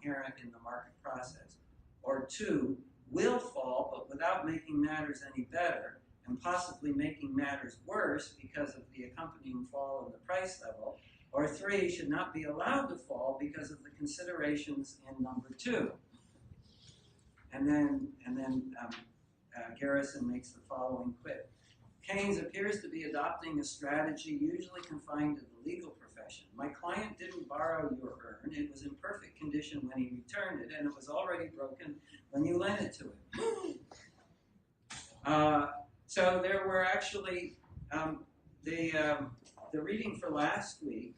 inherent in the market process. Or 2, will fall, but without making matters any better, and possibly making matters worse because of the accompanying fall in the price level. Or 3, should not be allowed to fall because of the considerations in number 2. And then Garrison makes the following quip. Keynes appears to be adopting a strategy usually confined to the legal profession. My client didn't borrow your urn. It was in perfect condition when he returned it, and it was already broken when you lent it to him. So there were actually, the reading for last week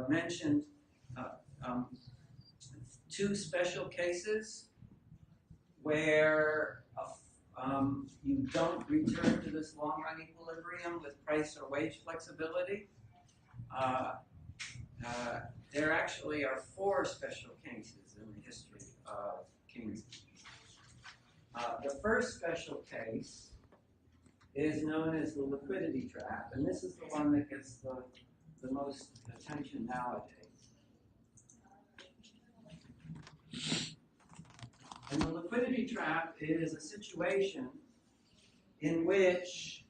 mentioned 2 special cases where you don't return to this long-run equilibrium with price or wage flexibility. There actually are 4 special cases in the history of Keynes. The first special case is known as the liquidity trap, and this is the one that gets the most attention nowadays. And the liquidity trap is a situation in which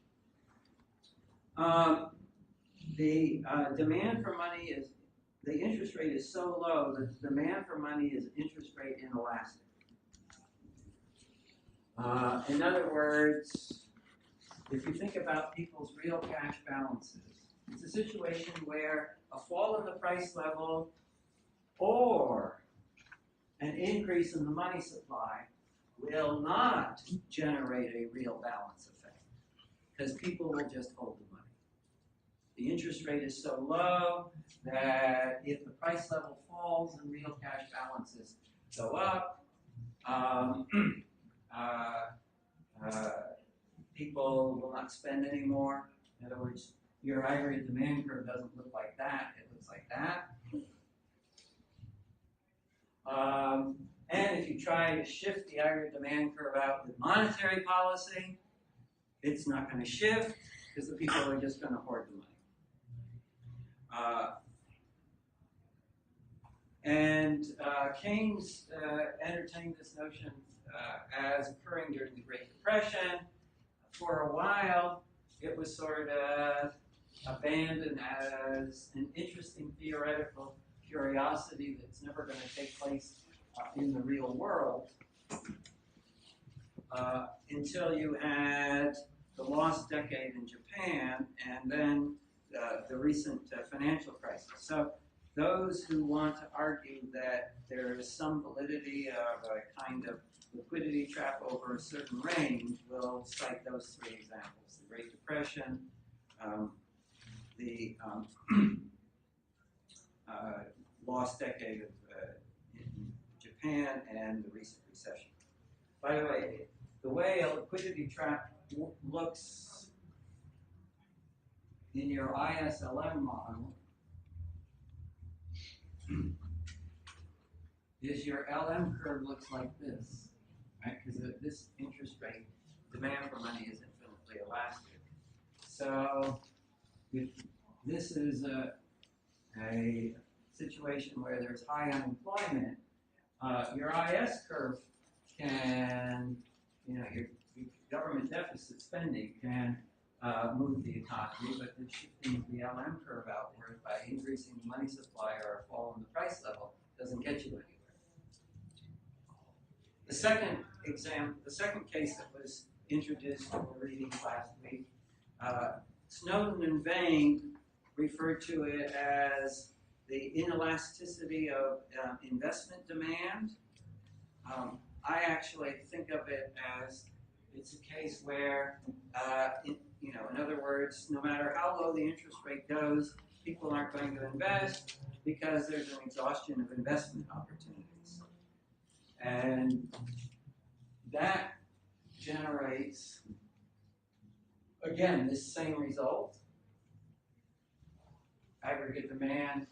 the demand for money is, the interest rate is so low that the demand for money is interest rate inelastic. In other words, if you think about people's real cash balances, it's a situation where a fall in the price level or an increase in the money supply will not generate a real balance effect because people will just hold the money. The interest rate is so low that if the price level falls and real cash balances go up, people will not spend anymore. In other words, your aggregate demand curve doesn't look like that, it looks like that. And if you try to shift the aggregate demand curve out with monetary policy, it's not going to shift because the people are just going to hoard the money. Keynes entertained this notion as occurring during the Great Depression. For a while, it was sort of abandoned as an interesting theoretical curiosity that's never going to take place in the real world until you had the lost decade in Japan and then the recent financial crisis. So those who want to argue that there is some validity of a kind of liquidity trap over a certain range will cite those 3 examples: the Great Depression, the lost decade of in Japan, and the recent recession. By the way a liquidity trap looks in your ISLM model is your LM curve looks like this, right? Because this interest rate demand for money is infinitely elastic. So if this is a situation where there's high unemployment, your IS curve can, your government deficit spending can move the economy, but then shifting the LM curve outward by increasing the money supply or a fall in the price level doesn't get you anywhere. The second case that was introduced in the reading last week, Snowden and Vane referred to it as the inelasticity of investment demand. I actually think of it as it's a case where, in other words, no matter how low the interest rate goes, people aren't going to invest because there's an exhaustion of investment opportunities. And that generates, again, this same result. Aggregate demand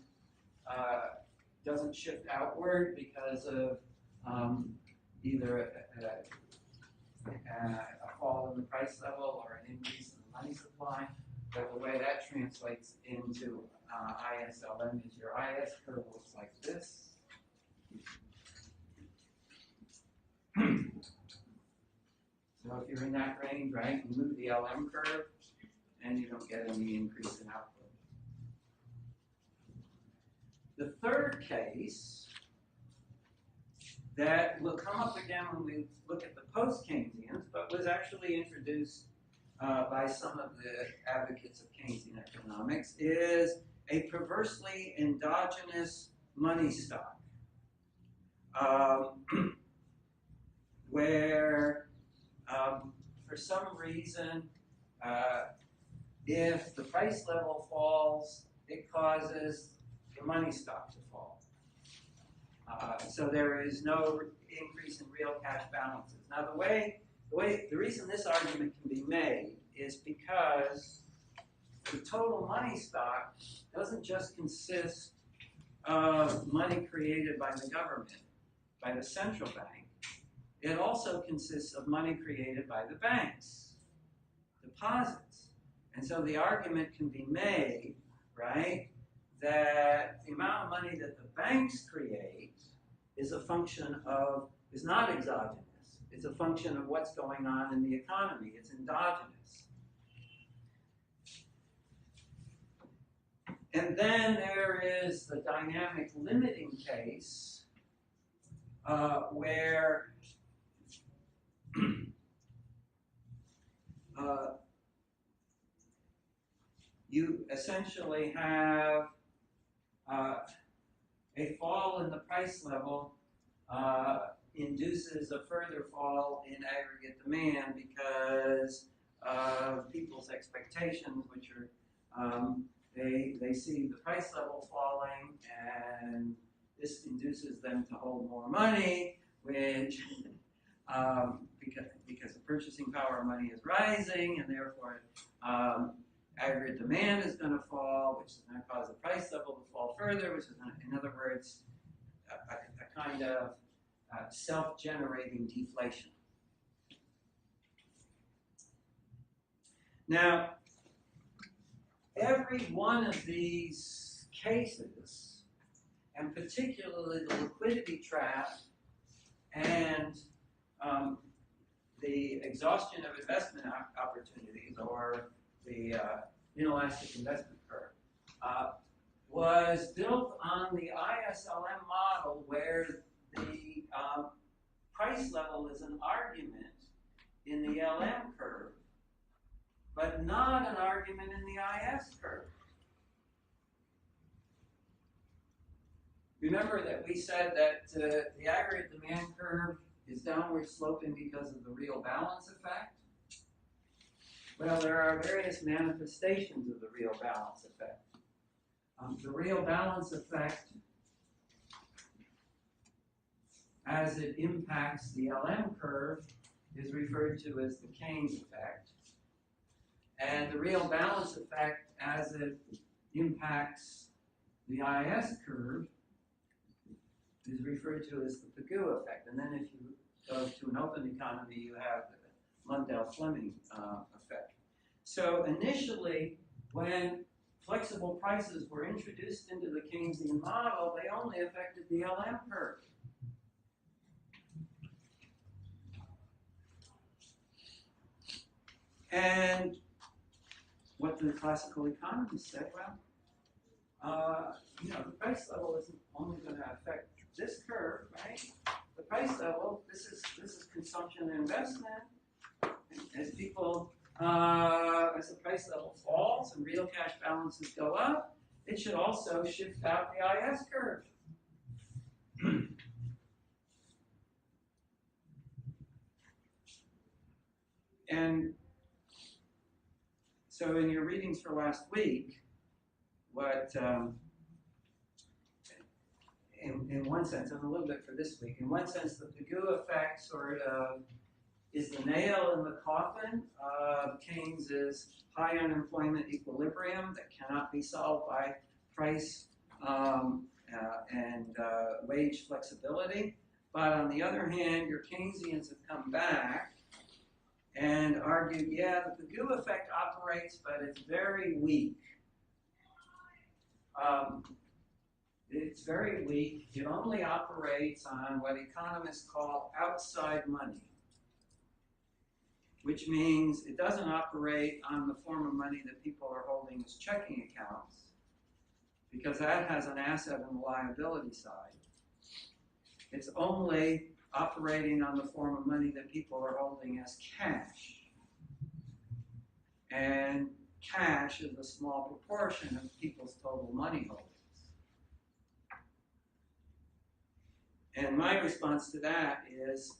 doesn't shift outward because of either a fall in the price level or an increase in the money supply. But the way that translates into ISLM is your IS curve looks like this. you're in that range, right, you move the LM curve, and you don't get any increase in output. The third case that will come up again when we look at the post-Keynesians, but was actually introduced by some of the advocates of Keynesian economics, is a perversely endogenous money stock, where for some reason, if the price level falls, it causes the money stock to fall. So there is no increase in real cash balances. Now the reason this argument can be made is because the total money stock doesn't just consist of money created by the government, by the central bank. It also consists of money created by the banks, deposits. And so the argument can be made, right, that the amount of money that the banks create is a function of, is not exogenous. It's a function of what's going on in the economy. It's endogenous. And then there is the dynamic limiting case where you essentially have a fall in the price level induces a further fall in aggregate demand because of people's expectations, which are they see the price level falling, and this induces them to hold more money, which because the purchasing power of money is rising, and therefore aggregate demand is going to fall, which is going to cause the price level to fall further, which is, in other words, a kind of self-generating deflation. Now, every one of these cases, and particularly the liquidity trap and the exhaustion of investment opportunities, or the inelastic investment curve, was built on the ISLM model, where the price level is an argument in the LM curve, but not an argument in the IS curve. Remember that we said that the aggregate demand curve is downward sloping because of the real balance effect? Well, there are various manifestations of the real balance effect. The real balance effect, as it impacts the LM curve, is referred to as the Keynes effect. And the real balance effect, as it impacts the IS curve, is referred to as the Pigou effect. And then if you go to an open economy, you have the Mundell-Fleming effect. So initially, when flexible prices were introduced into the Keynesian model, they only affected the LM curve. And what the classical economists said, well, the price level isn't only going to affect this curve, right? The price level, this is consumption and investment. As people, as the price level falls and real cash balances go up, it should also shift out the IS curve. And so in your readings for last week, what, in one sense, and a little bit for this week, in one sense, the Pigou effect sort of is the nail in the coffin of Keynes's high unemployment equilibrium that cannot be solved by price and wage flexibility. But on the other hand, your Keynesians have come back and argued, yeah, the Pigou effect operates, but it's very weak. It's very weak. It only operates on what economists call outside money. which means it doesn't operate on the form of money that people are holding as checking accounts, because that has an asset and a liability side. It's only operating on the form of money that people are holding as cash. And cash is a small proportion of people's total money holdings. And my response to that is,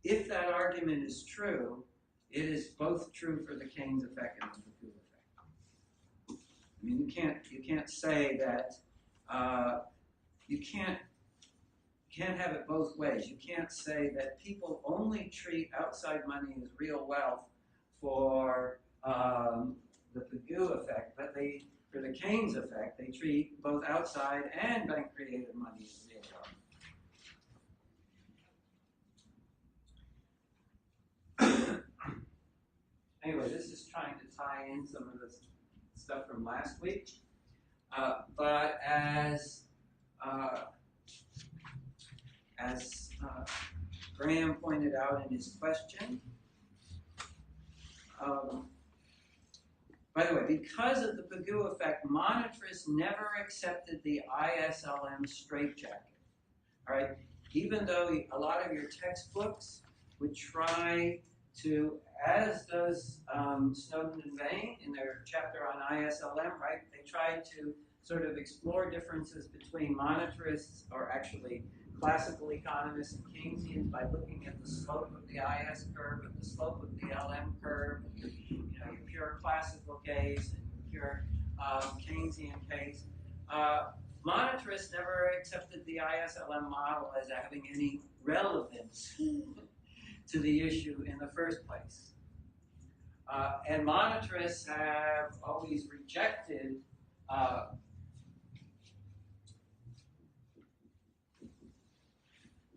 if that argument is true, it is both true for the Keynes effect and the Pagoo effect. I mean, you can't say that you can't have it both ways. You can't say that people only treat outside money as real wealth for the Pagoo effect, but for the Keynes effect, they treat both outside and bank-created money as real wealth. Anyway, this is trying to tie in some of the stuff from last week, but as Graham pointed out in his question, by the way, because of the Pagoo effect, monetarists never accepted the ISLM straitjacket. All right, even though a lot of your textbooks would try to, as does Snowden and Vane in their chapter on ISLM, right? They tried to sort of explore differences between monetarists, or actually classical economists and Keynesians, by looking at the slope of the IS curve and the slope of the LM curve, and your pure classical case and your pure Keynesian case. Monetarists never accepted the ISLM model as having any relevance to the issue in the first place. And monetarists have always rejected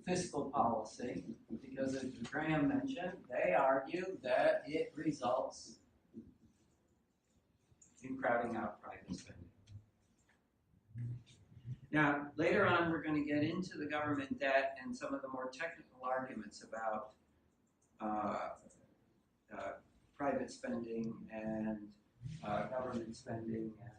fiscal policy because, as Graham mentioned, they argue that it results in crowding out private spending. Now, later on, we're going to get into the government debt and some of the more technical arguments about private spending and government spending, and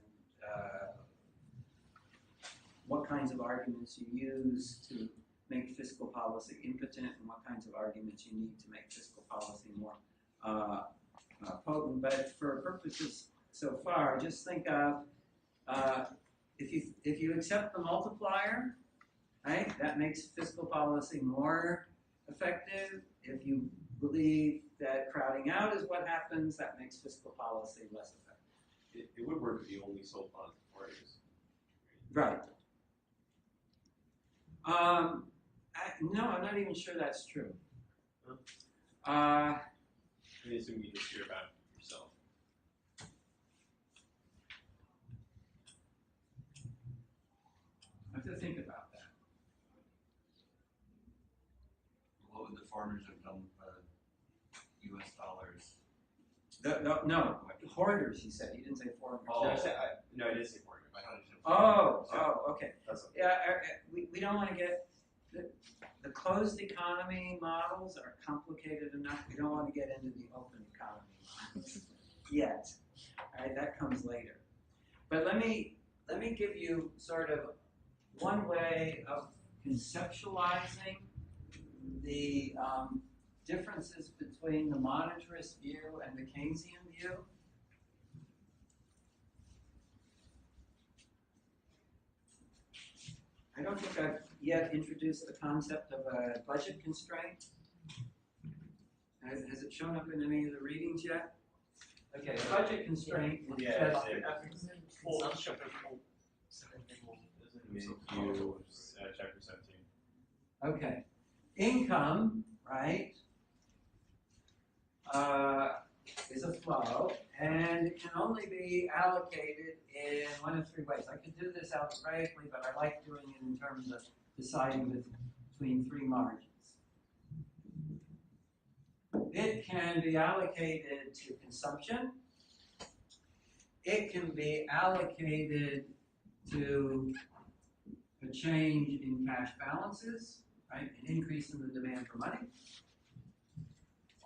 what kinds of arguments you use to make fiscal policy impotent, and what kinds of arguments you need to make fiscal policy more potent. But for purposes so far, just think of if you accept the multiplier, right, that makes fiscal policy more effective. If you believe that crowding out is what happens, that makes fiscal policy less effective. It would work if you only sold bonds to foreigners. Right. No, I'm not even sure that's true. I assume you just hear about it yourself. I have to think about that. What would the foreigners have done with U.S. dollars? No, hoarders, he said. He didn't say foreigners. Oh. No, I did say foreigners. I thought you said Oh, okay. That's okay. Yeah, we don't want to get the closed economy models are complicated enough. We don't want to get into the open economy models yet. All right, that comes later. But let me give you sort of one way of conceptualizing the differences between the monetarist view and the Keynesian view. I don't think I've yet introduced the concept of a budget constraint. Has it shown up in any of the readings yet? Okay, a budget constraint is just chapter 17. okay. Income, right, is a flow, and it can only be allocated in one of three ways. I could do this algebraically, but I like doing it in terms of deciding between three margins. It can be allocated to consumption. It can be allocated to a change in cash balances, right? An increase in the demand for money.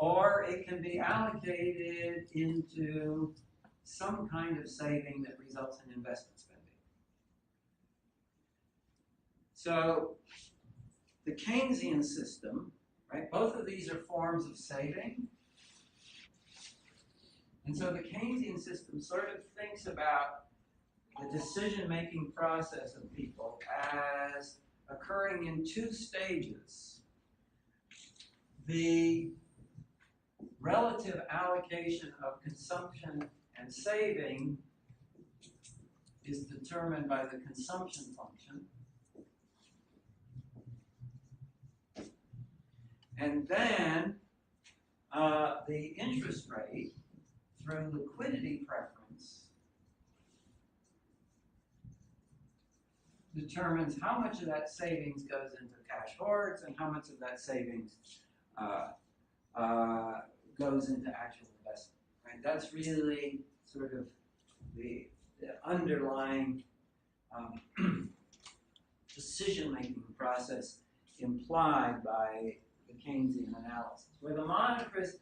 or it can be allocated into some kind of saving that results in investment spending. So the Keynesian system, right, both of these are forms of saving. And so the Keynesian system sort of thinks about the decision-making process of people as occurring in two stages. The relative allocation of consumption and saving is determined by the consumption function. And then the interest rate through liquidity preference determines how much of that savings goes into cash hoards and how much of that savings goes into actual investment. Right? That's really sort of the underlying decision-making process implied by the Keynesian analysis, where the monetarists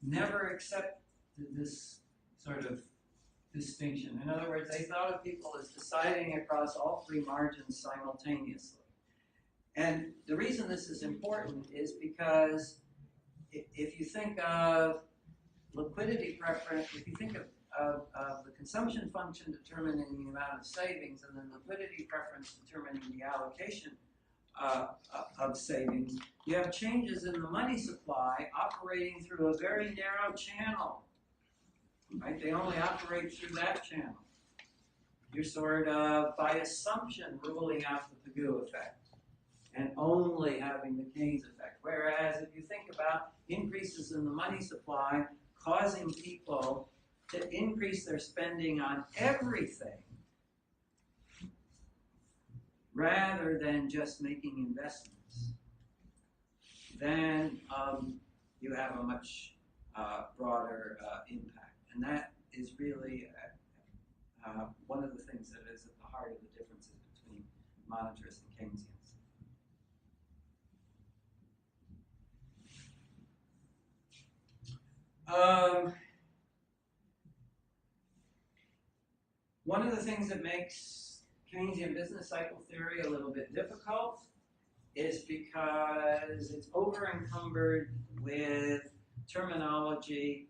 never accepted this sort of distinction. In other words, they thought of people as deciding across all three margins simultaneously. And the reason this is important is because if you think of liquidity preference, if you think of the consumption function determining the amount of savings and then liquidity preference determining the allocation of savings, you have changes in the money supply operating through a very narrow channel. Right? They only operate through that channel. You're sort of, by assumption, ruling out the Pigou effect and only having the Keynes effect. Whereas if you think about increases in the money supply causing people to increase their spending on everything rather than just making investments, then you have a much broader impact. And that is really one of the things that is at the heart of the differences between monetarists and Keynesians. One of the things that makes Keynesian business cycle theory a little bit difficult is because it's over-encumbered with terminology,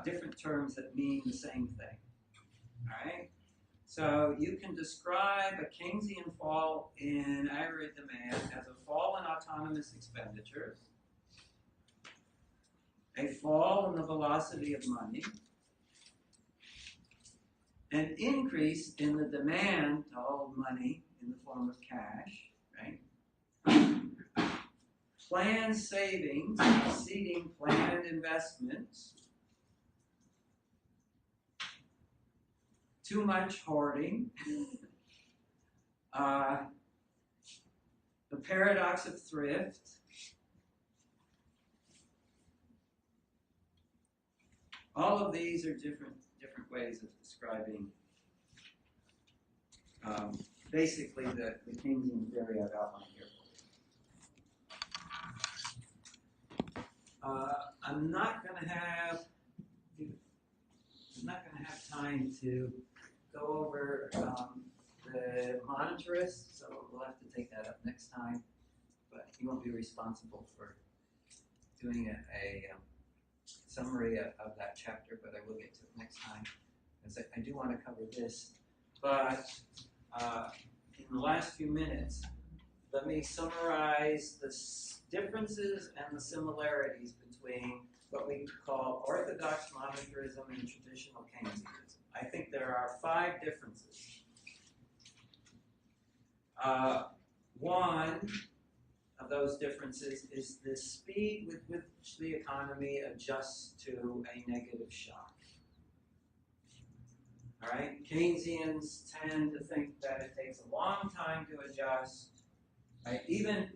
different terms that mean the same thing. All right? So you can describe a Keynesian fall in aggregate demand as a fall in autonomous expenditures, a fall in the velocity of money, an increase in the demand to hold money in the form of cash, right? Planned savings exceeding planned investments, too much hoarding, the paradox of thrift, all of these are different ways of describing basically the Keynesian theory I've outlined here for you. I'm not going to have time to go over the monetarists, so we'll have to take that up next time. But you won't be responsible for doing a summary of that chapter, but I will get to it next time, because I do want to cover this. But in the last few minutes, let me summarize the differences and the similarities between what we call orthodox monetarism and traditional Keynesianism. I think there are 5 differences. One of those differences is the speed with which the economy adjusts to a negative shock. All right, Keynesians tend to think that it takes a long time to adjust. Right? Even